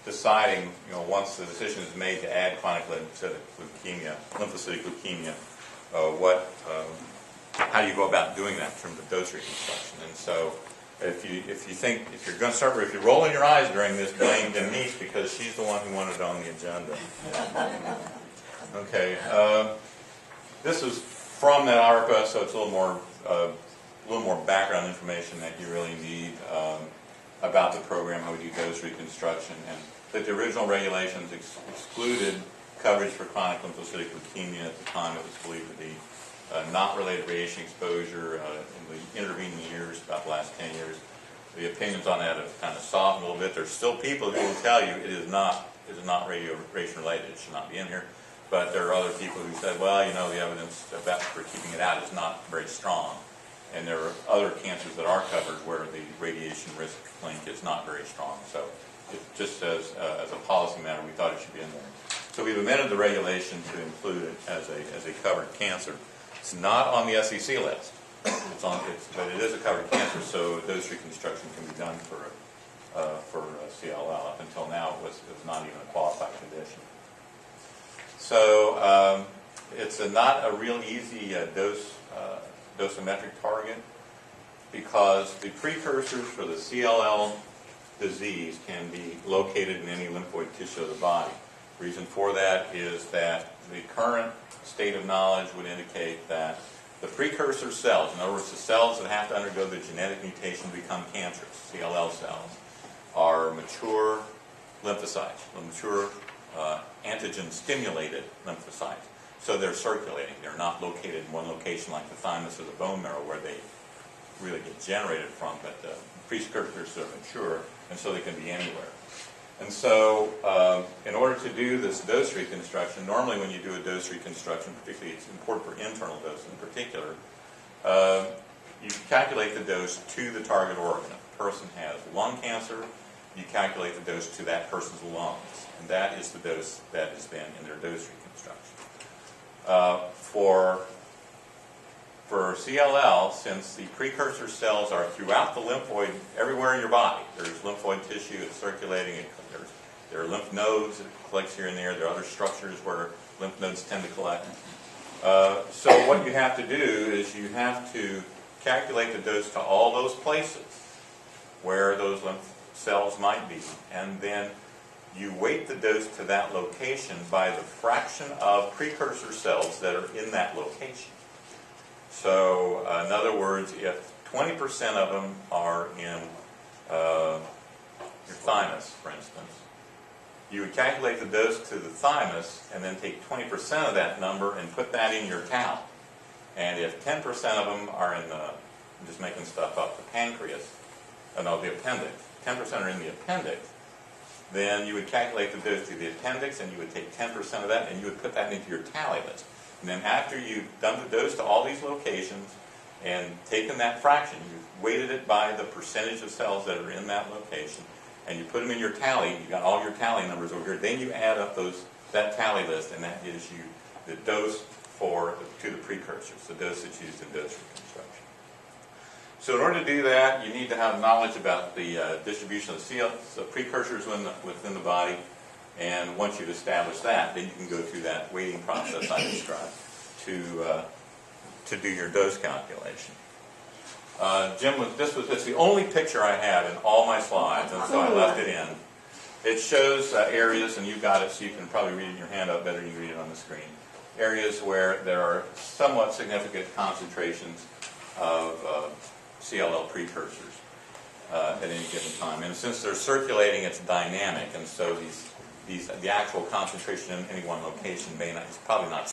deciding, once the decision is made to add chronic lymphocytic leukemia, how do you go about doing that in terms of dose reconstruction? And so, if you're rolling your eyes during this, blame Denise because she's the one who wanted it on the agenda. Okay, this is from that ARPA, so it's a little more background information that you really need about the program, how we do dose reconstruction, and that the original regulations excluded coverage for chronic lymphocytic leukemia. At the time, it was believed to be not related radiation exposure. In the intervening years, about the last 10 years, the opinions on that have kind of softened a little bit. There's still people who will tell you it is not radiation related. It should not be in here. But there are other people who said, well, the evidence for keeping it out is not very strong. And there are other cancers that are covered where the radiation risk link is not very strong. So it just says, as a policy matter, we thought it should be in there. So we've amended the regulation to include it as a covered cancer. It's not on the SEC list, but it is a covered cancer, so dose reconstruction can be done for CLL. Up until now, it was not even a qualified condition. So it's not a real easy dosimetric target, because the precursors for the CLL disease can be located in any lymphoid tissue of the body. The reason for that is that the current state of knowledge would indicate that the precursor cells, in other words, the cells that have to undergo the genetic mutation to become cancerous, CLL cells, are mature lymphocytes, mature antigen-stimulated lymphocytes. So they're circulating. They're not located in one location like the thymus or the bone marrow where they really get generated from, but the precursors are mature, and so they can be anywhere. And so in order to do this dose reconstruction, normally when you do a dose reconstruction, particularly it's important for internal dose in particular, you calculate the dose to the target organ. If a person has lung cancer, you calculate the dose to that person's lungs. And that is the dose that has been in their dose reconstruction. For CLL, since the precursor cells are throughout the lymphoid, everywhere in your body, there's lymphoid tissue, it's circulating, there are lymph nodes, it collects here and there, there are other structures where lymph nodes tend to collect. So what you have to do is you have to calculate the dose to all those places where those lymph cells might be, and then you weight the dose to that location by the fraction of precursor cells that are in that location. So, in other words, if 20% of them are in your thymus, for instance, you would calculate the dose to the thymus and then take 20% of that number and put that in your tally. And if 10% of them are in the, I'm just making stuff up, the pancreas, the appendix, 10% are in the appendix, then you would calculate the dose to the appendix and you would take 10% of that and you would put that into your tally list. And then after you've done the dose to all these locations and taken that fraction, you've weighted it by the percentage of cells that are in that location, and you put them in your tally, you've got all your tally numbers over here, then you add up that tally list, and that gives you the dose to the precursors, the dose that's used in dose reconstruction. So in order to do that, you need to have knowledge about the distribution of the precursors within the body. And once you've established that, then you can go through that weighting process I described to do your dose calculation. Jim, it's the only picture I have in all my slides, and so I left it in. It shows areas, and you've got it, so you can probably read it in your handout better than you can read it on the screen. Areas where there are somewhat significant concentrations of CLL precursors at any given time. And since they're circulating, it's dynamic, and so the actual concentration in any one location is probably not